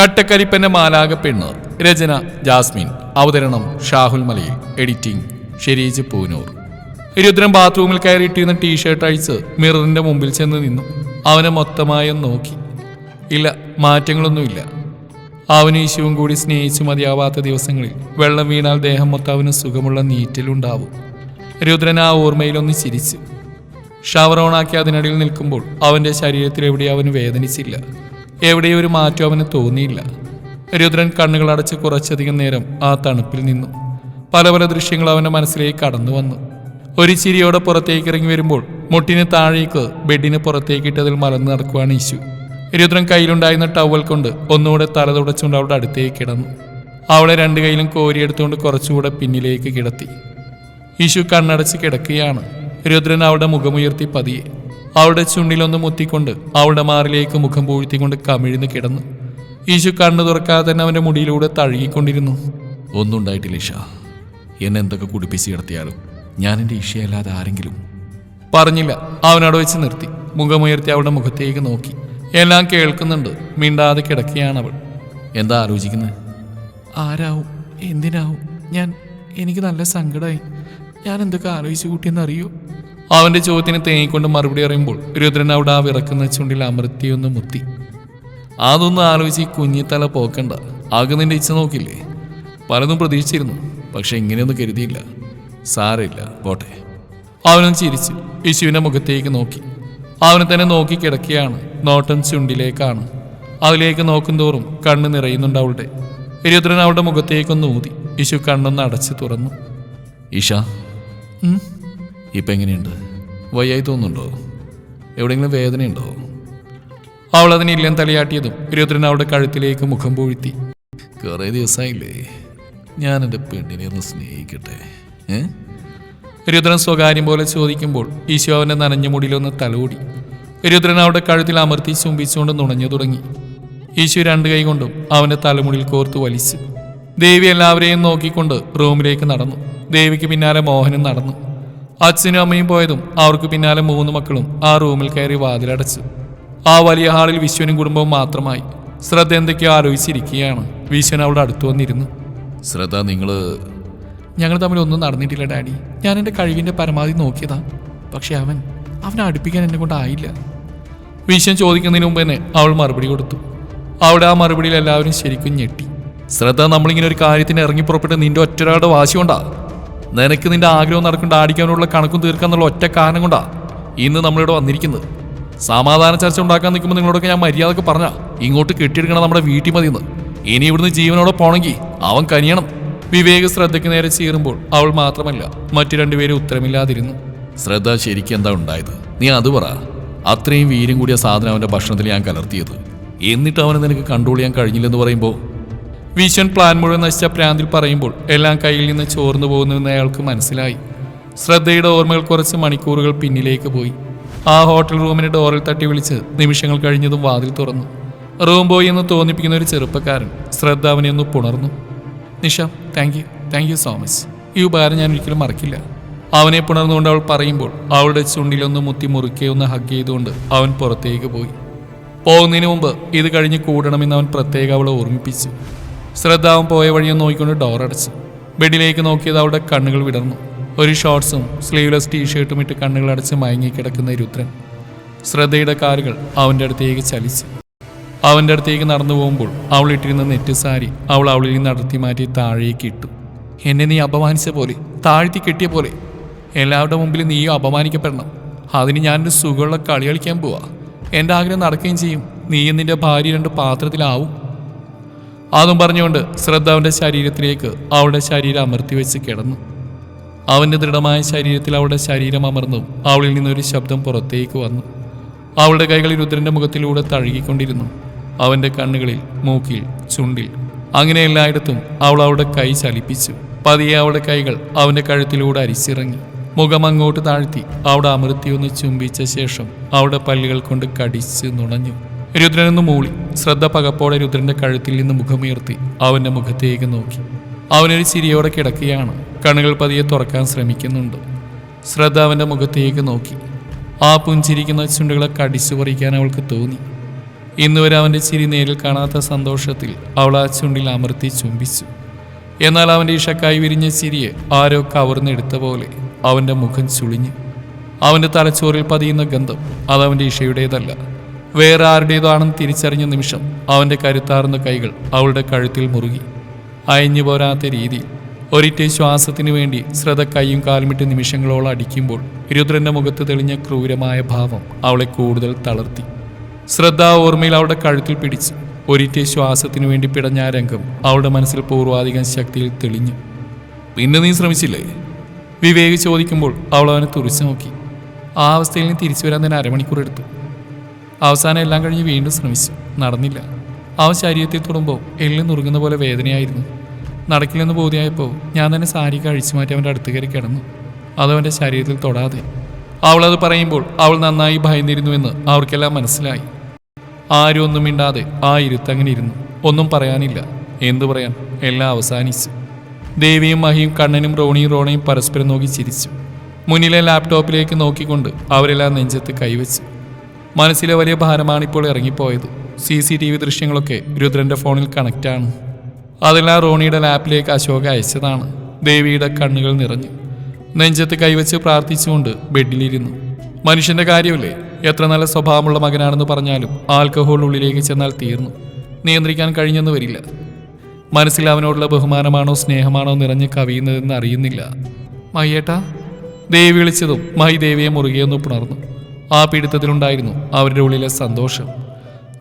കട്ടക്കരിപ്പന്റെ മാലാക പെണ്ണ്. രചന ജാസ്മിൻ. അവതരണം ഷാഹുൽ മലയിൽ. എഡിറ്റിംഗ് ഷെരീജ് പൂനൂർ. രുദ്രൻ ബാത്റൂമിൽ കയറിയിട്ടിരുന്ന ടീഷർട്ട് അഴിച്ച് മിററിന്റെ മുമ്പിൽ ചെന്ന് നിന്നു. അവനെ മൊത്തമായും നോക്കി. ഇല്ല, മാറ്റങ്ങളൊന്നുമില്ല. അവന് ഈശുവും കൂടി സ്നേഹിച്ചു മതിയാവാത്ത ദിവസങ്ങളിൽ വെള്ളം വീണാൽ ദേഹം മൊത്തം അവന് സുഖമുള്ള നീറ്റിലുണ്ടാവും. രുദ്രൻ ആ ഓർമ്മയിലൊന്ന് ചിരിച്ചു. ഷവർ ഓണാക്കി അതിനിടയിൽ നിൽക്കുമ്പോൾ അവന്റെ ശരീരത്തിൽ എവിടെയും അവന് വേദനിച്ചില്ല. എവിടെയും ഒരു മാറ്റം അവന് തോന്നിയില്ല. രുദ്രൻ കണ്ണുകൾ അടച്ച് കുറച്ചധികം നേരം ആ തണുപ്പിൽ നിന്നു. പല പല ദൃശ്യങ്ങൾ അവന്റെ മനസ്സിലേക്ക് കടന്നു വന്നു. ഒരു ചിരിയോടെ പുറത്തേക്ക് ഇറങ്ങി വരുമ്പോൾ മുട്ടിന് താഴേക്ക് ബെഡിന് പുറത്തേക്കിട്ടതിൽ മലർന്നു നടക്കുവാണ് ഈശു. രുദ്രൻ കയ്യിലുണ്ടായിരുന്ന ടവൽ കൊണ്ട് ഒന്നുകൂടെ തല തുടച്ചുകൊണ്ട് അവളുടെ അടുത്തേക്ക് കിടന്നു. അവളെ രണ്ട് കൈയിലും കോരിയെടുത്തുകൊണ്ട് കുറച്ചുകൂടെ പിന്നിലേക്ക് കിടത്തി. ഈശു കണ്ണടച്ച് കിടക്കുകയാണ്. രുദ്രൻ അവളുടെ മുഖമുയർത്തി പതിയെ അവളുടെ ചുണ്ടിലൊന്ന് മുത്തിക്കൊണ്ട് അവളുടെ മാറിലേക്ക് മുഖം പൂഴ്ത്തിക്കൊണ്ട് കമിഴ്ന്ന് കിടന്നു. ഈശു കണ്ണു തുറക്കാതെ തന്നെ അവന്റെ മുടിയിലൂടെ തഴുകിക്കൊണ്ടിരുന്നു. ഒന്നും ഉണ്ടായിട്ടില്ല ഇഷ. എന്നെ എന്തൊക്കെ കുടിപ്പിച്ച് കിടത്തിയാലും ഞാൻ എൻ്റെ ഇഷയല്ലാതെ ആരെങ്കിലും പറഞ്ഞില്ല. അവനവിടെ വെച്ച് നിർത്തി. മുഖമുയർത്തി അവളുടെ മുഖത്തേക്ക് നോക്കി. എല്ലാം കേൾക്കുന്നുണ്ട്. മിണ്ടാതെ കിടക്കുകയാണവൾ. എന്താ ആലോചിക്കുന്നത്? ആരാവും, എന്തിനാവും? എനിക്ക് നല്ല സങ്കടമായി. ഞാൻ എന്തൊക്കെ ആലോചിച്ചു കൂട്ടിയെന്നറിയോ? അവന്റെ ചോദ്യത്തിന് തേങ്ങിക്കൊണ്ട് മറുപടി അറിയുമ്പോൾ രുദ്രൻ അവിടെ ആ വിറക്കുന്ന ചുണ്ടിൽ അമർത്തിയൊന്ന് മുത്തി. അതൊന്നും ആലോചിച്ച് കുഞ്ഞിത്തല പോക്കണ്ട. ആകെ നിന്റെ ഇച്ഛ നോക്കില്ലേ? പലതും പ്രതീക്ഷിച്ചിരുന്നു, പക്ഷെ ഇങ്ങനെയൊന്നും കരുതിയില്ല. സാരമില്ല, പോട്ടെ. അവനും ചിരിച്ചു. യേശുവിന്റെ മുഖത്തേക്ക് നോക്കി. അവനെ തന്നെ നോക്കി കിടക്കുകയാണ്. നോട്ടം ചുണ്ടിലേക്കാണ്. അതിലേക്ക് നോക്കും തോറും കണ്ണ് നിറയുന്നുണ്ട് അവളുടെ. രുദ്രൻ അവളുടെ മുഖത്തേക്കൊന്ന് ഊതി. യേശു കണ്ണൊന്ന് അടച്ച് തുറന്നു. ഇഷ, ഇപ്പം എങ്ങനെയുണ്ട്? വയ്യായി തോന്നുന്നുണ്ടോ? എവിടെയെങ്കിലും വേദനയുണ്ടോ? അവൾ അതിന് ഇല്ലം തലയാട്ടിയതും രുദ്രൻ അവളുടെ കഴുത്തിലേക്ക് മുഖം പൂഴ്ത്തി. കുറേ ദിവസമായില്ലേ ഞാൻ എൻ്റെ പെണ്ണിനെ ഒന്ന് സ്നേഹിക്കട്ടെ. രുദ്രൻ സ്വകാര്യം പോലെ ചോദിക്കുമ്പോൾ ഈശോ അവന്റെ നനഞ്ഞ മുടിയിലൊന്ന് തലോടി. രുദ്രൻ അവളുടെ കഴുത്തിൽ അമർത്തി ചുംബിച്ചുകൊണ്ട് നുണഞ്ഞു തുടങ്ങി. ഈശോ രണ്ട് കൈ കൊണ്ടും അവന്റെ തലമുടിയിൽ കോർത്ത് വലിച്ചു. ദേവി എല്ലാവരെയും നോക്കിക്കൊണ്ട് റൂമിലേക്ക് നടന്നു. ദേവിക്ക് പിന്നാലെ മോഹനും നടന്നു. അച്ഛനും അമ്മയും പോയതും അവർക്ക് പിന്നാലെ 3 മക്കളും ആ റൂമിൽ കയറി വാതിലടച്ചു. ആ വലിയ ഹാളിൽ വിശ്വനും കുടുംബവും മാത്രമായി. ശ്രദ്ധ എന്തൊക്കെയോ ആലോചിച്ചിരിക്കുകയാണ്. വിശ്വൻ അവിടെ അടുത്തു വന്നിരുന്നു. ശ്രദ്ധ, ഞങ്ങൾ തമ്മിൽ ഒന്നും നടന്നിട്ടില്ല ഡാഡി. ഞാൻ എൻ്റെ കഴിവിൻ്റെ പരമാവധി നോക്കിയതാ. പക്ഷെ അവനെ അടുപ്പിക്കാൻ എന്നെ കൊണ്ടായില്ല. വിശ്വൻ ചോദിക്കുന്നതിന് മുമ്പ് തന്നെ അവൾ മറുപടി കൊടുത്തു. അവിടെ ആ മറുപടിയിൽ എല്ലാവരും ശരിക്കും ഞെട്ടി. ശ്രദ്ധ, നമ്മളിങ്ങനെ ഒരു കാര്യത്തിന് ഇറങ്ങി പുറപ്പെട്ട് നിന്റെ ഒറ്റൊരാളുടെ വാശി കൊണ്ടാ. നിനക്ക് നിന്റെ ആഗ്രഹം നടക്കൊണ്ട് അടിക്കാനുള്ള കണക്കും തീർക്കാന്നുള്ള ഒറ്റ കാരണം കൊണ്ടാ ഇന്ന് നമ്മളിവിടെ വന്നിരിക്കുന്നത്. സമാധാന ചർച്ച ഉണ്ടാക്കാൻ നിൽക്കുമ്പോൾ നിങ്ങളോടൊക്കെ ഞാൻ മര്യാദക്ക് പറഞ്ഞാ ഇങ്ങോട്ട് കെട്ടിയെടുക്കണം നമ്മുടെ വീട്ടിൽ മതിയെന്ന്. ഇനി ഇവിടുന്ന് ജീവനോടെ പോണെങ്കിൽ അവൻ കനിയണം. വിവേക ശ്രദ്ധയ്ക്ക് നേരെ ചീറുമ്പോൾ അവൾ മാത്രമല്ല മറ്റു രണ്ടുപേരും ഉത്തരമില്ലാതിരുന്നു. ശ്രദ്ധ, ശരിക്കും എന്താ ഉണ്ടായത്? നീ അത് പറ. അത്രയും വീര്യം കൂടിയ സാധനം അവൻ്റെ ഭക്ഷണത്തിൽ ഞാൻ കലർത്തിയത്, എന്നിട്ട് അവനെ നിനക്ക് കൺട്രോൾ ചെയ്യാൻ കഴിഞ്ഞില്ലെന്ന് പറയുമ്പോൾ. വിശ്വൻ പ്ലാൻ മുഴുവൻ നശിച്ച പ്രാന്തിൽ പറയുമ്പോൾ എല്ലാം കയ്യിൽ നിന്ന് ചോർന്നു പോകുന്നുവെന്ന് അയാൾക്ക് മനസ്സിലായി. ശ്രദ്ധയുടെ ഓർമ്മകൾ കുറച്ച് മണിക്കൂറുകൾ പിന്നിലേക്ക് പോയി. ആ ഹോട്ടൽ റൂമിന് ഡോറിൽ തട്ടി വിളിച്ച് നിമിഷങ്ങൾ കഴിഞ്ഞതും വാതിൽ തുറന്നു. റൂം ബോയ് എന്ന് തോന്നിപ്പിക്കുന്ന ഒരു ചെറുപ്പക്കാരൻ ശ്രദ്ധ അവനെ ഒന്ന് പുണർന്നു. Nisha, thank you so much. ഈ ഉപകാരം ഞാൻ ഒരിക്കലും മറക്കില്ല. അവനെ പുണർന്നുകൊണ്ട് അവൾ പറയുമ്പോൾ അവളുടെ ചുണ്ടിലൊന്ന് മുത്തി മുറുക്കിയൊന്ന് ഹഗ് ചെയ്തുകൊണ്ട് അവൻ പുറത്തേക്ക് പോയി. പോകുന്നതിന് മുമ്പ് ഇത് കഴിഞ്ഞ് കൂടണമെന്ന് അവൻ പ്രത്യേകം അവളെ ഓർമ്മിപ്പിച്ചു. ശ്രദ്ധ അവൻ പോയ വഴിയൊന്ന് നോക്കിക്കൊണ്ട് ഡോർ അടച്ചു. ബെഡിലേക്ക് നോക്കിയത് അവളുടെ കണ്ണുകൾ വിടർന്നു. ഒരു ഷോർട്ട്സും സ്ലീവ്ലെസ് ടീഷർട്ടും ഇട്ട് കണ്ണുകൾ അടച്ച് മയങ്ങിക്കിടക്കുന്ന രുദ്രൻ. ശ്രദ്ധയുടെ കാലുകൾ അവൻ്റെ അടുത്തേക്ക് ചലിച്ചു. അവൻ്റെ അടുത്തേക്ക് നടന്നു പോകുമ്പോൾ അവൾ ഇട്ടിരുന്ന നെറ്റ് സാരി അവളിൽ നിന്ന് അടർത്തി മാറ്റി താഴേക്ക് ഇട്ടു. എന്നെ നീ അപമാനിച്ച പോലെ, താഴ്ത്തി കെട്ടിയ പോലെ. എല്ലാവരുടെ മുമ്പിൽ നീയും അപമാനിക്കപ്പെടണം. അതിന് ഞാനൊരു സുഖമുള്ള കളി കളിക്കാൻ പോവാ. എൻ്റെ ആഗ്രഹം നടക്കുകയും ചെയ്യും. നീയും നിന്റെ ഭാര്യ 2 പാത്രത്തിലാവും. അതും പറഞ്ഞുകൊണ്ട് ശ്രദ്ധ അവൻ്റെ ശരീരത്തിലേക്ക് അവളുടെ ശരീരം അമർത്തി വെച്ച് കിടന്നു. അവൻ്റെ ദൃഢമായ ശരീരത്തിൽ അവളുടെ ശരീരം അമർന്നു. അവളിൽ നിന്നൊരു ശബ്ദം പുറത്തേക്ക് വന്നു. അവളുടെ കൈകൾ രുദ്രൻ്റെ മുഖത്തിലൂടെ തഴുകിക്കൊണ്ടിരുന്നു. അവൻ്റെ കണ്ണുകളിൽ, മൂക്കിൽ, ചുണ്ടിൽ, അങ്ങനെ എല്ലായിടത്തും അവൾ അവളുടെ കൈ ചലിപ്പിച്ചു. പതിയെ അവളുടെ കൈകൾ അവൻ്റെ കഴുത്തിലൂടെ അരിച്ചിറങ്ങി. മുഖം അങ്ങോട്ട് താഴ്ത്തി അവിടെ അമർത്തിയൊന്ന് ചുംബിച്ച ശേഷം അവളുടെ പല്ലുകൾ കൊണ്ട് കടിച്ച് നുണഞ്ഞു. രുദ്രനൊന്ന് മൂളി. ശ്രദ്ധ പകപ്പോടെ രുദ്രന്റെ കഴുത്തിൽ നിന്ന് മുഖമുയർത്തി അവന്റെ മുഖത്തേക്ക് നോക്കി. അവനൊരു ചിരിയോടെ കിടക്കുകയാണ്. കണ്ണുകൾ പതിയെ തുറക്കാൻ ശ്രമിക്കുന്നുണ്ട്. ശ്രദ്ധ അവന്റെ മുഖത്തേക്ക് നോക്കി. ആ പുഞ്ചിരിക്കുന്ന ചുണ്ടുകളെ കടിച്ചു പറിക്കാൻ അവൾക്ക് തോന്നി. ഇന്നുവരെ അവൻ്റെ ചിരി നേരിൽ കാണാത്ത സന്തോഷത്തിൽ അവൾ ആ ചുണ്ടിൽ അമർത്തി ചുംബിച്ചു. എന്നാൽ അവൻ്റെ ഇഷക്കായി വിരിഞ്ഞ ചിരിയെ ആരോ കവർന്നെടുത്ത പോലെ അവൻ്റെ മുഖം ചുളിഞ്ഞു. അവൻ്റെ തലച്ചോറിൽ പതിയുന്ന ഗന്ധം അതവൻ്റെ ഇഷയുടേതല്ല, വേറെ ആരുടേതോ ആണെന്ന് തിരിച്ചറിഞ്ഞ നിമിഷം അവൻ്റെ കരുത്താർന്ന കൈകൾ അവളുടെ കഴുത്തിൽ മുറുകി. അയഞ്ഞു പോരാത്ത രീതിയിൽ ഒരിറ്റ ശ്വാസത്തിനു വേണ്ടി ശ്രദ്ധ കൈയും കാലുമിട്ട് നിമിഷങ്ങളോളം അടിക്കുമ്പോൾ രുദ്രന്റെ മുഖത്ത് തെളിഞ്ഞ ക്രൂരമായ ഭാവം അവളെ കൂടുതൽ തളർത്തി. ശ്രദ്ധ ഓർമ്മയിൽ അവളുടെ കഴുത്തിൽ പിടിച്ചു. ഒരിറ്റ ശ്വാസത്തിനു വേണ്ടി പിടഞ്ഞ ആ രംഗം അവളുടെ മനസ്സിൽ പൂർവാധികം ശക്തിയിൽ തെളിഞ്ഞു. പിന്നെ നീ ശ്രമിച്ചില്ലേ? വിവേക് ചോദിക്കുമ്പോൾ അവൾ അവനെ തുറിച്ചു നോക്കി. ആ അവസ്ഥയിൽ നിന്ന് തിരിച്ചു വരാൻ തന്നെ അരമണിക്കൂർ എടുത്തു. അവസാനം എല്ലാം കഴിഞ്ഞ് വീണ്ടും ശ്രമിച്ചു. നടന്നില്ല. അവൻ ശരീരത്തിൽ തൊടുമ്പോൾ എല്ല് നുറുങ്ങുന്ന പോലെ വേദനയായിരുന്നു. നടക്കില്ലെന്ന് ബോധ്യമായപ്പോൾ ഞാൻ തന്നെ സാരിക്ക് അഴിച്ചു മാറ്റി അവൻ്റെ അടുത്ത് കയറി കിടന്നു, അതവൻ്റെ ശരീരത്തിൽ തൊടാതെ. അവളത് പറയുമ്പോൾ അവൾ നന്നായി ഭയന്നിരുന്നുവെന്ന് അവർക്കെല്ലാം മനസ്സിലായി. ആരും ഒന്നും മിണ്ടാതെ ആ ഇരുത്തങ്ങനെ ഇരുന്നു. ഒന്നും പറയാനില്ല. എന്തു പറയാൻ? എല്ലാം അവസാനിച്ചു. ദേവിയും മഹിയും കണ്ണനും റോണയും പരസ്പരം നോക്കി ചിരിച്ചു. മുന്നിലെ ലാപ്ടോപ്പിലേക്ക് നോക്കിക്കൊണ്ട് അവരെല്ലാം നെഞ്ചത്ത് കൈവച്ചു. മനസ്സിലെ വലിയ ഭാരമാണിപ്പോൾ ഇറങ്ങിപ്പോയത്. CCTV ദൃശ്യങ്ങളൊക്കെ രുദ്രന്റെ ഫോണിൽ കണക്റ്റാണ്. അതെല്ലാം റോണിയുടെ ലാപ്പിലേക്ക് അശോക അയച്ചതാണ്. ദേവിയുടെ കണ്ണുകൾ നിറഞ്ഞു. നെഞ്ചത്ത് കൈവച്ച് പ്രാർത്ഥിച്ചുകൊണ്ട് ബെഡിലിരുന്നു. മനുഷ്യന്റെ കാര്യമല്ലേ, എത്ര നല്ല സ്വഭാവമുള്ള മകനാണെന്ന് പറഞ്ഞാലും ആൽക്കഹോൾ ഉള്ളിലേക്ക് ചെന്നാൽ തീർന്നു. നിയന്ത്രിക്കാൻ കഴിഞ്ഞെന്ന് വരില്ല. മനസ്സിൽ അവനോടുള്ള ബഹുമാനമാണോ സ്നേഹമാണോ നിറഞ്ഞ് കവിയുന്നതെന്ന് അറിയുന്നില്ല. മയ്യേട്ടാ, ദേവി വിളിച്ചതും മൈ ദേവിയെ മുറുകെയൊന്ന് പുണർന്നു. ആ പിടുത്തത്തിലുണ്ടായിരുന്നു അവരുടെ ഉള്ളിലെ സന്തോഷം.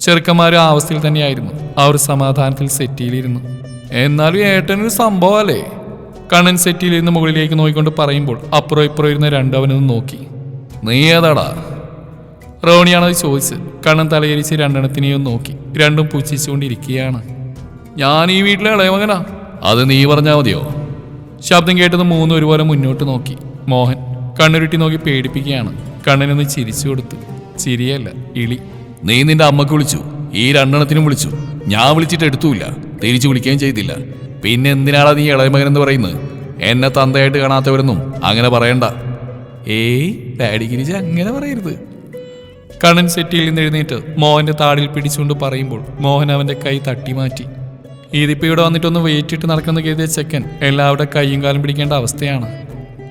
ചെറുക്കന്മാരും ആ അവസ്ഥയിൽ തന്നെയായിരുന്നു. അവർ സമാധാനത്തിൽ സെറ്റിയിലിരുന്നു. എന്നാലും ഏട്ടനൊരു സംഭവമല്ലേ? കണ്ണൻ സെറ്റിയിലിരുന്ന് മുകളിലേക്ക് നോക്കിക്കൊണ്ട് പറയുമ്പോൾ അപ്പുറം ഇപ്പുറം ഇരുന്ന രണ്ടവനൊന്ന് നോക്കി. നീ ഏതാടാ? റോണിയാണത് ചോദിച്ചത്. കണ്ണൻ തലയിരിച്ച് രണ്ടെണ്ണത്തിനെയും നോക്കി. രണ്ടും പുച്ഛിച്ചുകൊണ്ടിരിക്കുകയാണ്. ഞാൻ ഈ വീട്ടിലെ ഇളയമകനാ. അത് നീ പറഞ്ഞാൽ മതിയോ? ശബ്ദം കേട്ടത് മൂന്നും ഒരുപോലെ മുന്നോട്ട് നോക്കി. മോഹൻ കണ്ണുരുട്ടി നോക്കി പേടിപ്പിക്കുകയാണ്. കണ്ണനൊന്ന് ചിരിച്ചു കൊടുത്തു. ചിരിയല്ല, ഇളി. നീ നിന്റെ അമ്മക്ക് വിളിച്ചു, ഈ രണ്ടെണ്ണത്തിനും വിളിച്ചു. ഞാൻ വിളിച്ചിട്ട് എടുത്തുമില്ല, തിരിച്ചു വിളിക്കുകയും ചെയ്തില്ല. പിന്നെ എന്തിനാടാ നീ ഇളയമകൻ എന്ന് പറയുന്നത്? എന്നെ തന്തയായിട്ട് കാണാത്തവരൊന്നും അങ്ങനെ പറയണ്ട. ഏയ് ഡാഡി ഗിരിജ, അങ്ങനെ പറയരുത്. കണ്ണൻ സെറ്റിയിൽ നിന്ന് എഴുന്നേറ്റ് മോഹന്റെ താടിൽ പിടിച്ചുകൊണ്ട് പറയുമ്പോൾ മോഹൻ അവന്റെ കൈ തട്ടി മാറ്റി. ഇതിപ്പോ ഇവിടെ വന്നിട്ടൊന്ന് വെയിറ്റിട്ട് നടക്കുന്ന കരുതിയ ചെക്കൻ എല്ലാവരുടെ കൈയും കാലും പിടിക്കേണ്ട അവസ്ഥയാണ്.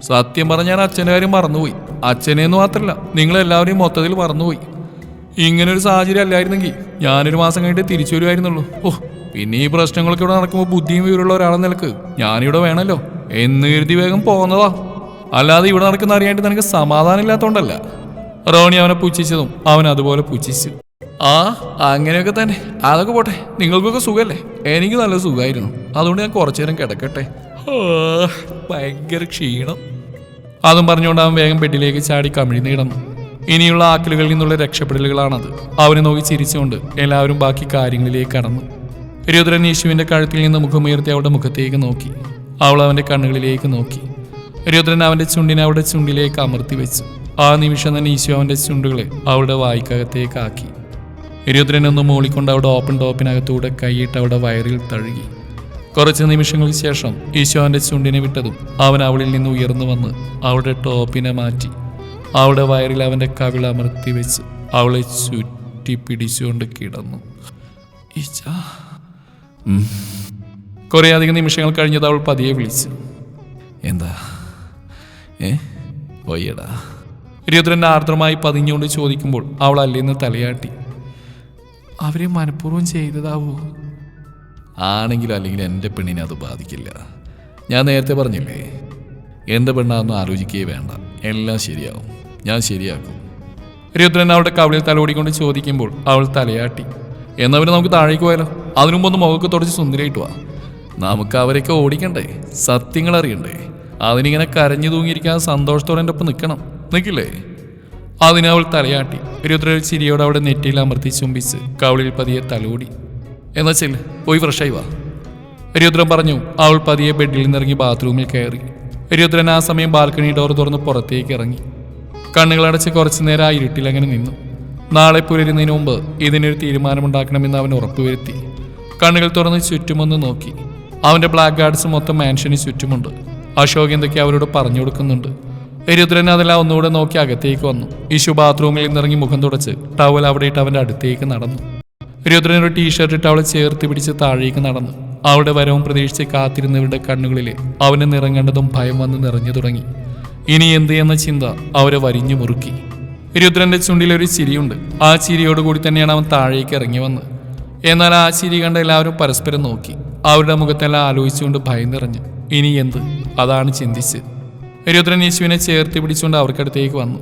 സത്യം പറഞ്ഞാൽ ഞാൻ അച്ഛൻ്റെ കാര്യം മറന്നുപോയി. അച്ഛനെന്ന് മാത്രമല്ല, നിങ്ങളെല്ലാവരെയും മൊത്തത്തിൽ മറന്നുപോയി. ഇങ്ങനൊരു സാഹചര്യം അല്ലായിരുന്നെങ്കിൽ ഞാനൊരു മാസം കഴിഞ്ഞിട്ട് തിരിച്ചു വരുമായിരുന്നുള്ളൂ. പിന്നെ ഈ പ്രശ്നങ്ങളൊക്കെ ഇവിടെ നടക്കുമ്പോൾ ബുദ്ധിയും വിവരമുള്ള ഒരാളെന്ന നിലക്ക് ഞാനിവിടെ വേണമല്ലോ എന്ന് കരുതി വേഗം പോകുന്നതാ. അല്ലാതെ ഇവിടെ നടക്കുന്ന അറിയാണ്ട് നിനക്ക് സമാധാനം ഇല്ലാത്തതുകൊണ്ടല്ല. റോണി അവനെ പുച്ഛിച്ചതും അവൻ അതുപോലെ പുച്ഛിച്ചു. ആ അങ്ങനെയൊക്കെ തന്നെ. അതൊക്കെ പോട്ടെ, നിങ്ങൾക്കൊക്കെ സുഖമല്ലേ? എനിക്ക് നല്ല സുഖമായിരുന്നു. അതുകൊണ്ട് ഞാൻ കുറച്ചു നേരം കിടക്കട്ടെ. ഭയങ്കര ക്ഷീണം. അതും പറഞ്ഞുകൊണ്ട് അവൻ വേഗം ബെഡിലേക്ക് ചാടി കമിഴ്ന്ന് കിടന്നു. ഇനിയുള്ള ആക്കലുകളിൽ നിന്നുള്ള രക്ഷപ്പെടലുകളാണത്. അവനെ നോക്കി ചിരിച്ചുകൊണ്ട് എല്ലാവരും ബാക്കി കാര്യങ്ങളിലേക്ക് കടന്നു. രുദ്രൻ യേശുവിന്റെ കഴുത്തിൽ നിന്ന് മുഖമുയർത്തി അവളുടെ മുഖത്തേക്ക് നോക്കി. അവൾ അവന്റെ കണ്ണുകളിലേക്ക് നോക്കി. രുദ്രൻ അവന്റെ ചുണ്ടിനെ അവളുടെ ചുണ്ടിലേക്ക് അമർത്തി വെച്ചു. ആ നിമിഷം തന്നെ ഈശോ അവന്റെ ചുണ്ടുകളെ അവളുടെ വായ്ക്കകത്തേക്ക് ആക്കി. രുദ്രനൊന്ന് മൂളിക്കൊണ്ട് അവിടെ ഓപ്പൺ ടോപ്പിനകത്തൂടെ കൈയിട്ട് അവളുടെ വയറിൽ തഴുകി. കുറച്ച് നിമിഷങ്ങൾക്ക് ശേഷം ഈശോ അവന്റെ ചുണ്ടിനെ വിട്ടതും അവൻ അവളിൽ നിന്ന് ഉയർന്നു വന്ന് അവളുടെ ടോപ്പിനെ മാറ്റി അവളുടെ വയറിൽ അവന്റെ കവിൾ അമർത്തി വെച്ച് അവളെ ചുറ്റി പിടിച്ചുകൊണ്ട് കിടന്നു. കുറേ അധികം നിമിഷങ്ങൾ കഴിഞ്ഞത് അവൾ പതിയെ വിളിച്ചു. എന്താ വയ്യടാ? രുദ്രൻ ആർദ്രമായി പതിഞ്ഞുകൊണ്ട് ചോദിക്കുമ്പോൾ അവൾ അല്ലേന്ന് തലയാട്ടി. അവരെ മനഃപൂർവ്വം ചെയ്തതാവോ? ആണെങ്കിലും അല്ലെങ്കിൽ എൻ്റെ പെണ്ണിനെ അത് ബാധിക്കില്ല. ഞാൻ നേരത്തെ പറഞ്ഞില്ലേ, എൻ്റെ പെണ്ണാണെന്ന് ആലോചിക്കുകയേ വേണ്ട. എല്ലാം ശരിയാവും, ഞാൻ ശരിയാക്കും. രുദ്രൻ അവളുടെ കവിളിൽ തലോടിക്കൊണ്ട് ചോദിക്കുമ്പോൾ അവൾ തലയാട്ടി. എന്നവരെ നമുക്ക് താഴേക്ക് പോയാലോ? അതിനു മുമ്പ് ഒന്ന് മുഖക്ക് തുടച്ച് സുന്ദരിയായിട്ട് വാ. നമുക്ക് അവരെയൊക്കെ ഓടിക്കണ്ടേ, സത്യങ്ങൾ അറിയണ്ടേ? അതിനിങ്ങനെ കരഞ്ഞു തൂങ്ങിയിരിക്കാതെ സന്തോഷത്തോടെ എൻ്റെ ഒപ്പം നിൽക്കില്ലേ? അതിനവൾ തലയാട്ടി. രുദ്രൻ ചിരിയോടെ അവിടെ നെറ്റിയിൽ അമർത്തി ചുംബിച്ച് കവിളിൽ പതിയെ തലോടി. എന്നാ ചെല്ല്, പോയി ഫ്രഷായി വാ. രുദ്രൻ പറഞ്ഞു. അവൾ പതിയെ ബെഡിൽ നിന്നിറങ്ങി ബാത്റൂമിൽ കയറി. രുദ്രൻ ആ സമയം ബാൽക്കണി ഡോർ തുറന്ന് പുറത്തേക്ക് ഇറങ്ങി. കണ്ണുകളടച്ച് കുറച്ചു നേരം ആ ഇരുട്ടിൽ അങ്ങനെ നിന്നു. നാളെ പുലരുന്നതിന് മുമ്പ് ഇതിനൊരു തീരുമാനമുണ്ടാക്കണമെന്ന് അവൻ ഉറപ്പുവരുത്തി. കണ്ണുകൾ തുറന്ന് ചുറ്റുമൊന്ന് നോക്കി. അവൻ്റെ ബ്ലാക്ക് ഗാർഡ്സ് മൊത്തം മാൻഷന് ചുറ്റുമുണ്ട്. അശോക് എന്തൊക്കെ അവരോട് പറഞ്ഞു കൊടുക്കുന്നുണ്ട്. രുദ്രൻ അതെല്ലാം ഒന്നുകൂടെ നോക്കി അകത്തേക്ക് വന്നു. ഈശു ബാത്റൂമിൽ നിന്നിറങ്ങി മുഖം തുടച്ച് ടവൽ അവിടെ ഇട്ട് അവൻ്റെ അടുത്തേക്ക് നടന്നു. രുദ്രൻ ഒരു ടീഷർട്ട് ഇട്ട് അവളെ ചേർത്ത് പിടിച്ച് താഴേക്ക് നടന്നു. അവളുടെ വരവും പ്രതീക്ഷിച്ച് കാത്തിരുന്നവരുടെ കണ്ണുകളിലെ അവനെ നിറം കണ്ടതും ഭയം വന്ന് നിറഞ്ഞു തുടങ്ങി. ഇനി എന്ത് എന്ന ചിന്ത അവരെ വരിഞ്ഞു മുറുക്കി. രുദ്രന്റെ ചുണ്ടിലൊരു ചിരിയുണ്ട്. ആ ചിരിയോടുകൂടി തന്നെയാണ് അവൻ താഴേക്ക് ഇറങ്ങി വന്നത്. എന്നാൽ ആ ചിരി കണ്ട എല്ലാവരും പരസ്പരം നോക്കി. അവരുടെ മുഖത്തെല്ലാം ആലോചിച്ചുകൊണ്ട് ഭയം നിറഞ്ഞു. ഇനി എന്ത്? അതാണ് ചിന്തിച്ച് രുദ്രൻ യേശുവിനെ ചേർത്ത് പിടിച്ചുകൊണ്ട് അവർക്കടുത്തേക്ക് വന്നു.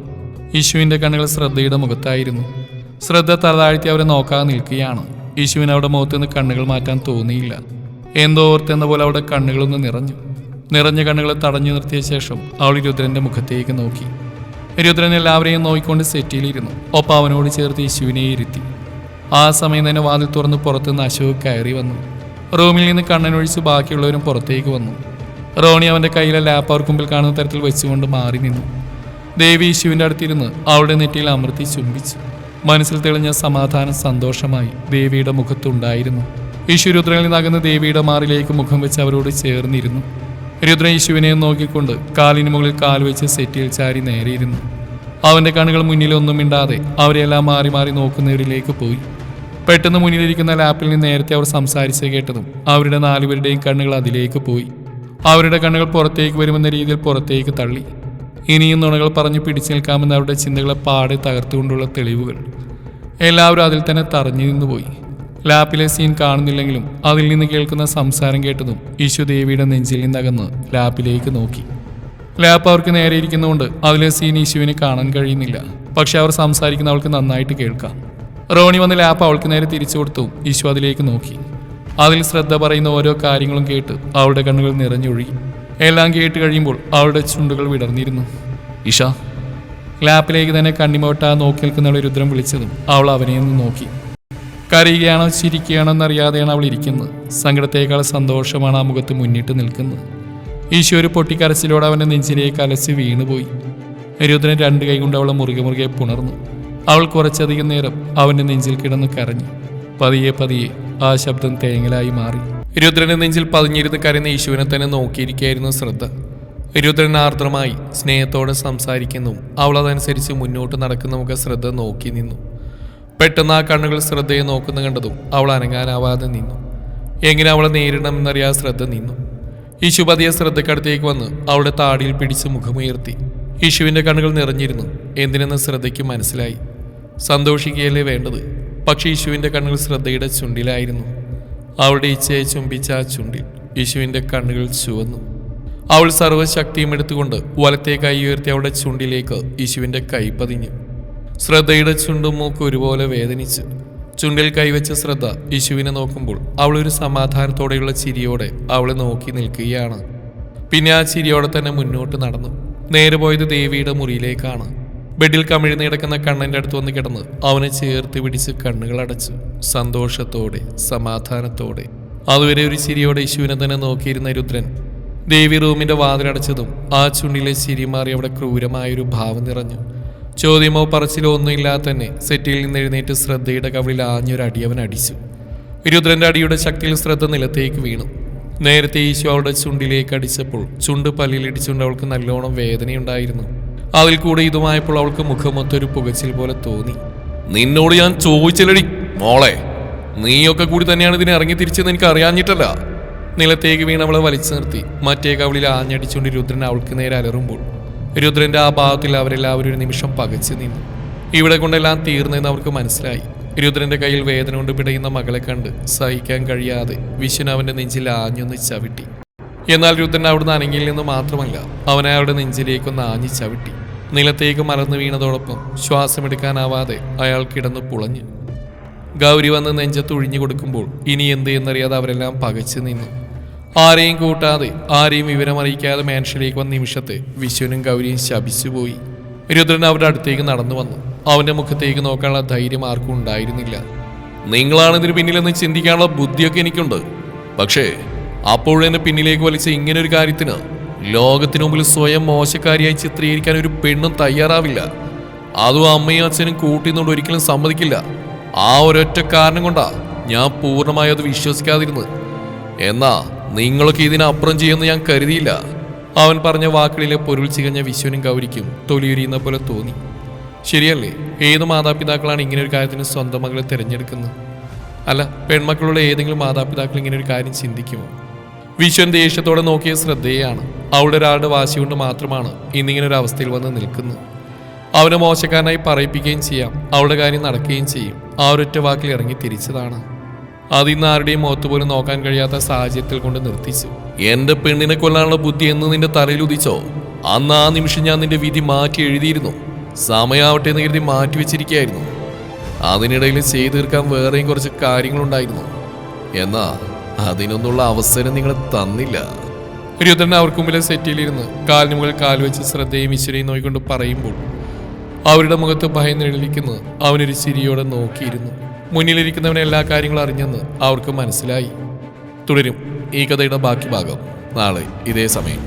യേശുവിന്റെ കണ്ണുകൾ ശ്രദ്ധയുടെ മുഖത്തായിരുന്നു. ശ്രദ്ധ തലതാഴ്ത്തി അവരെ നോക്കാതെ നിൽക്കുകയാണ്. യേശുവിന് അവിടെ മുഖത്തുനിന്ന് കണ്ണുകൾ മാറ്റാൻ തോന്നിയില്ല. എന്തോ ഓർത്തെന്ന പോലെ അവിടെ കണ്ണുകളൊന്ന് നിറഞ്ഞ കണ്ണുകൾ തടഞ്ഞു നിർത്തിയ ശേഷം അവൾ രുദ്രന്റെ മുഖത്തേക്ക് നോക്കി. രുദ്രൻ എല്ലാവരെയും നോക്കിക്കൊണ്ട് സെറ്റിയിലിരുന്നു. ഒപ്പം അവനോട് ചേർത്ത് യേശുവിനെ ഇരുത്തി. ആ സമയം തന്നെ വാതിൽ തുറന്ന് പുറത്തുനിന്ന് അശോക് കയറി വന്നു. റൂമിൽ നിന്ന് കണ്ണനൊഴിച്ച് ബാക്കിയുള്ളവരും പുറത്തേക്ക് വന്നു. റോണി അവന്റെ കയ്യിലെ ലാപ്പ് അവർക്ക് മുമ്പിൽ കാണുന്ന തരത്തിൽ വെച്ചുകൊണ്ട് മാറി നിന്നു. ദേവി യേശുവിന്റെ അടുത്തിരുന്ന് അവളുടെ നെറ്റിയിൽ അമർത്തി ചുംബിച്ചു. മനസ്സിൽ തെളിഞ്ഞ സമാധാനം സന്തോഷമായി ദേവിയുടെ മുഖത്തുണ്ടായിരുന്നു. യേശു രുദ്രനിൽ നിന്നകന്ന് ദേവിയുടെ മാറിലേക്ക് മുഖം വെച്ച് അവരോട് ചേർന്നിരുന്നു. രുദ്രൻ യേശുവിനെ നോക്കിക്കൊണ്ട് കാലിന് മുകളിൽ കാൽ വെച്ച് സെറ്റിയിൽ ചാരി നേരെയിരുന്നു. അവന്റെ കണ്ണുകൾ മുന്നിലൊന്നും മിണ്ടാതെ അവരെല്ലാം മാറി മാറി നോക്കുന്നവരിലേക്ക് പോയി. പെട്ടെന്ന് മുന്നിലിരിക്കുന്ന ലാപ്പിൽ നിന്ന് നേരത്തെ അവർ സംസാരിച്ച് കേട്ടതും അവരുടെ നാലുപേരുടെയും കണ്ണുകൾ അതിലേക്ക് പോയി. അവരുടെ കണ്ണുകൾ പുറത്തേക്ക് വരുമെന്ന രീതിയിൽ പുറത്തേക്ക് തള്ളി. ഇനിയും നുണകൾ പറഞ്ഞു പിടിച്ചു നിൽക്കാമെന്ന് അവരുടെ ചിന്തകളെ പാടെ തകർത്തുകൊണ്ടുള്ള തെളിവുകൾ. എല്ലാവരും അതിൽ തന്നെ തറഞ്ഞു നിന്നുപോയി. ലാപ്പിലെ സീൻ കാണുന്നില്ലെങ്കിലും അതിൽ നിന്ന് കേൾക്കുന്ന സംസാരം കേട്ടതും യേശു ദേവിയുടെ നെഞ്ചിൽ നിന്നകന്ന് ലാപ്പിലേക്ക് നോക്കി. ലാപ്പ് അവർക്ക് നേരെ ഇരിക്കുന്നതുകൊണ്ട് അതിലെ സീൻ യേശുവിന് കാണാൻ കഴിയുന്നില്ല. പക്ഷെ അവർ സംസാരിക്കുന്ന അവൾക്ക് നന്നായിട്ട് കേൾക്കാം. റോണി വന്ന് ലാപ്പ് അവൾക്ക് നേരെ തിരിച്ചു കൊടുത്തു. യേശു അതിലേക്ക് നോക്കി. അതിൽ ശ്രദ്ധ പറയുന്ന ഓരോ കാര്യങ്ങളും കേട്ട് അവളുടെ കണ്ണുകൾ നിറഞ്ഞൊഴുകി. എല്ലാം കേട്ട് കഴിയുമ്പോൾ അവളുടെ ചുണ്ടുകൾ വിടർന്നിരുന്നു. ഇഷ. ലാപ്പിലേക്ക് തന്നെ കണ്ണിമോട്ടാ നോക്കി നിൽക്കുന്നവളെ രുദ്രൻ വിളിച്ചതും അവൾ അവനെ ഒന്ന് നോക്കി. കരയുകയാണോ ചിരിക്കുകയാണോ എന്നറിയാതെയാണ് അവൾ ഇരിക്കുന്നത്. സങ്കടത്തേക്കാൾ സന്തോഷമാണ് ആ മുഖത്ത് മുന്നിട്ട് നിൽക്കുന്നത്. ഈശോ ഒരു പൊട്ടിക്കരച്ചിലോടെ അവൻ്റെ നെഞ്ചിലേക്ക് അലച്ച് വീണുപോയി. രുദ്രൻ രണ്ട് കൈ കൊണ്ട് അവളെ മുറുകെ പുണർന്നു. അവൾ കുറച്ചധികം നേരം അവൻ്റെ നെഞ്ചിൽ കിടന്ന് കരഞ്ഞു. പതിയെ പതിയെ ആ ശബ്ദം തേങ്ങലായി മാറി. രുദ്രന്റെ നെഞ്ചിൽ പതിഞ്ഞിരുന്ന് കരയുന്ന യേശുവിനെ തന്നെ നോക്കിയിരിക്കുകയായിരുന്നു ശ്രദ്ധ. രുദ്രൻ ആർദ്രമായി സ്നേഹത്തോടെ സംസാരിക്കുന്നു. അവൾ അതനുസരിച്ച് മുന്നോട്ട് നടക്കുന്ന മുഖ ശ്രദ്ധ നോക്കി നിന്നു. പെട്ടെന്ന് ആ കണ്ണുകൾ ശ്രദ്ധയെ നോക്കുന്ന കണ്ടതും അവൾ അനങ്ങാനാവാതെ നിന്നു. എങ്ങനെ അവളെ നേരിടണമെന്നറിയാതെ ശ്രദ്ധ നിന്നു. യേശു പതിയെ ശ്രദ്ധക്കടുത്തേക്ക് വന്ന് അവളുടെ താടിയിൽ പിടിച്ച് മുഖമുയർത്തി. യേശുവിൻ്റെ കണ്ണുകൾ നിറഞ്ഞിരുന്നു. എന്തിനെന്ന് ശ്രദ്ധയ്ക്ക് മനസ്സിലായി. സന്തോഷിക്കുകയല്ലേ വേണ്ടത്. പക്ഷേ യേശുവിൻ്റെ കണ്ണുകൾ ശ്രദ്ധയുടെ ചുണ്ടിലായിരുന്നു. അവളുടെ ഇച്ഛയെ ചുംബിച്ച ആ ചുണ്ടിൽ യേശുവിൻ്റെ കണ്ണുകൾ ചുവന്നു. അവൾ സർവ്വശക്തിയും എടുത്തുകൊണ്ട് വലത്തെ കൈ ഉയർത്തി അവളുടെ ചുണ്ടിലേക്ക് യേശുവിൻ്റെ കൈ പതിഞ്ഞു. ശ്രദ്ധയുടെ ചുണ്ടും മൂക്ക് ഒരുപോലെ വേദനിച്ചു. ചുണ്ടിൽ കൈവച്ച ശ്രദ്ധ യേശുവിനെ നോക്കുമ്പോൾ അവളൊരു സമാധാനത്തോടെയുള്ള ചിരിയോടെ അവളെ നോക്കി നിൽക്കുകയാണ്. പിന്നെ ആ ചിരിയോടെ തന്നെ മുന്നോട്ട് നടന്നു. നേരെ പോയത് ദേവിയുടെ മുറിയിലേക്കാണ്. ബെഡിൽ കമിഴ്ന്ന് കിടക്കുന്ന കണ്ണൻ്റെ അടുത്ത് വന്ന് കിടന്ന് അവനെ ചേർത്ത് പിടിച്ച് കണ്ണുകൾ അടച്ചു. സന്തോഷത്തോടെ സമാധാനത്തോടെ അതുവരെ ഒരു ചിരിയോടെ യേശുവിനെ തന്നെ നോക്കിയിരുന്ന രുദ്രൻ ദേവി റൂമിന്റെ വാതിലടച്ചതും ആ ചുണ്ടിലെ ചിരി മാറി അവിടെ ക്രൂരമായൊരു ഭാവം നിറഞ്ഞു. ചോദ്യമോ പറച്ചിലോ ഒന്നുമില്ലാതെ തന്നെ സെറ്റിൽ നിന്ന് എഴുന്നേറ്റ് ശ്രദ്ധയുടെ കവിളിൽ ആഞ്ഞൊരടി അവൻ അടിച്ചു. രുദ്രന്റെ അടിയുടെ ശക്തിയിൽ ശ്രദ്ധ നിലത്തേക്ക് വീണു. നേരത്തെ ഈശോ അവളുടെ ചുണ്ടിലേക്ക് അടിച്ചപ്പോൾ ചുണ്ട് പല്ലിലിടിച്ചുകൊണ്ട് അവൾക്ക് നല്ലോണം വേദനയുണ്ടായിരുന്നു. അതിൽ കൂടെ ഇതുമായപ്പോൾ അവൾക്ക് മുഖമൊത്തൊരു പുകച്ചിൽ പോലെ തോന്നി. നിന്നോട് ഞാൻ ചോദിച്ചില്ലടി മോളെ, നീയൊക്കെ കൂടി തന്നെയാണ് ഇതിനെ ഇറങ്ങി തിരിച്ചെന്ന് എനിക്ക് അറിയാഞ്ഞിട്ടല്ല. നിലത്തേക്ക് വീണ് അവളെ വലിച്ചു നിർത്തി മറ്റേ കവിളിൽ ആഞ്ഞടിച്ചുകൊണ്ട് രുദ്രൻ അവൾക്ക് നേരെ അലറുമ്പോൾ രുദ്രന്റെ ആ ഭാഗത്തിൽ അവരെല്ലാവരും ഒരു നിമിഷം പകച്ചു നിന്നു. ഇവിടെ കൊണ്ടെല്ലാം തീർന്നെന്ന് അവർക്ക് മനസ്സിലായി. രുദ്രന്റെ കയ്യിൽ വേദന കൊണ്ട് പിടയുന്ന മകളെ കണ്ട് സഹിക്കാൻ കഴിയാതെ വിശ്വൻ അവന്റെ നെഞ്ചിൽ ആഞ്ഞൊന്ന് ചവിട്ടി. എന്നാൽ രുദ്രൻ അവിടുന്ന് അനങ്ങിയിൽ നിന്ന് മാത്രമല്ല അവനെ അവരുടെ നെഞ്ചിലേക്കൊന്ന് ആഞ്ഞു ചവിട്ടി. നിലത്തേക്ക് മറന്നു വീണതോടൊപ്പം ശ്വാസമെടുക്കാനാവാതെ അയാൾ കിടന്നു പുളഞ്ഞു. ഗൗരി വന്ന് നെഞ്ചത്ത് ഒഴിഞ്ഞു കൊടുക്കുമ്പോൾ ഇനി എന്ത് എന്നറിയാതെ അവരെല്ലാം പകച്ചു നിന്നു. ആരെയും കൂട്ടാതെ ആരെയും വിവരമറിയിക്കാതെ മാൻഷനിലേക്ക് വന്ന നിമിഷത്തെ വിശ്വനും ഗൗരിയും ശപിച്ചുപോയി. രുദ്രൻ അവരുടെ അടുത്തേക്ക് നടന്നു വന്നു. അവന്റെ മുഖത്തേക്ക് നോക്കാനുള്ള ധൈര്യം ആർക്കും ഉണ്ടായിരുന്നില്ല. നിങ്ങളാണ് ഇതിന് പിന്നിലെന്ന് ചിന്തിക്കാനുള്ള ബുദ്ധിയൊക്കെ എനിക്കുണ്ട്. പക്ഷേ അപ്പോഴെന്നെ പിന്നിലേക്ക് വലിച്ച ഇങ്ങനെ ഒരു കാര്യത്തിന് ലോകത്തിനു മുമ്പിൽ സ്വയം മോശക്കാരിയായി ചിത്രീകരിക്കാൻ ഒരു പെണ്ണും തയ്യാറാവില്ല. അതും അമ്മയും അച്ഛനും കൂട്ടിന്നുകൊണ്ട് ഒരിക്കലും സമ്മതിക്കില്ല. ആ ഒരൊറ്റ കാരണം കൊണ്ടാ ഞാൻ പൂർണ്ണമായി അത് വിശ്വസിക്കാതിരുന്നത്. എന്നാ നിങ്ങളൊക്കെ ഇതിനപ്പുറം ചെയ്യുമെന്ന് ഞാൻ കരുതിയില്ല. അവൻ പറഞ്ഞ വാക്കുകളിലെ പൊരുൾ ചികഞ്ഞ വിശ്വനും ഗൗരിക്കും തൊലിയുരിയുന്ന പോലെ തോന്നി. ശരിയല്ലേ, ഏത് മാതാപിതാക്കളാണ് ഇങ്ങനെ ഒരു കാര്യത്തിന് സ്വന്തം മകളെ തിരഞ്ഞെടുക്കുന്നത്? അല്ല, പെൺമക്കളുള്ള ഏതെങ്കിലും മാതാപിതാക്കൾ ഇങ്ങനെ ഒരു കാര്യം ചിന്തിക്കുമോ? വിശ്വൻ ദേഷ്യത്തോടെ നോക്കിയ ശ്രദ്ധയാണ്. അവളുടെ ഒരാളുടെ വാശി കൊണ്ട് മാത്രമാണ് ഇന്നിങ്ങനെ ഒരു അവസ്ഥയിൽ വന്ന് നിൽക്കുന്നത്. അവനെ മോശക്കാരനായി പറയിപ്പിക്കുകയും ചെയ്യാം, അവളുടെ കാര്യം നടക്കുകയും ചെയ്യും. ആ ഒരൊറ്റ വാക്കിൽ ഇറങ്ങി തിരിച്ചതാണ്. അതിന്ന് ആരുടെയും മുഖത്ത് പോലും നോക്കാൻ കഴിയാത്ത സാഹചര്യത്തിൽ കൊണ്ട് നിർത്തിച്ചു. എന്റെ പെണ്ണിനെ കൊല്ലാനുള്ള ബുദ്ധി എന്ന് നിന്റെ തലയിൽ ഉദിച്ചോ, അന്ന് ആ നിമിഷം ഞാൻ നിന്റെ വിധി മാറ്റി എഴുതിയിരുന്നു. സമയാവട്ടെ എന്ന് കരുതി മാറ്റി വെച്ചിരിക്കുകയായിരുന്നു. അതിനിടയിൽ ചെയ്തു തീർക്കാൻ വേറെയും കുറച്ച് കാര്യങ്ങളുണ്ടായിരുന്നു. എന്നാ അതിനൊന്നുള്ള അവസരം നിങ്ങൾ തന്നില്ല. രുദ്രൻ അവർക്ക് മുമ്പിലെ സെറ്റിലിരുന്ന് കാലിന് മുകളിൽ കാൽ വെച്ച് ശ്രദ്ധയും ഈശ്വരയും നോക്കിക്കൊണ്ട് പറയുമ്പോൾ അവരുടെ മുഖത്ത് ഭയം നിഴലിക്കുന്നത് അവനൊരു ചിരിയോടെ നോക്കിയിരുന്നു. മുന്നിലിരിക്കുന്നവനെ എല്ലാ കാര്യങ്ങളും അറിഞ്ഞെന്ന് അവർക്ക് മനസ്സിലായി. തുടരും ഈ കഥയുടെ ബാക്കി ഭാഗം നാളെ ഇതേ സമയം.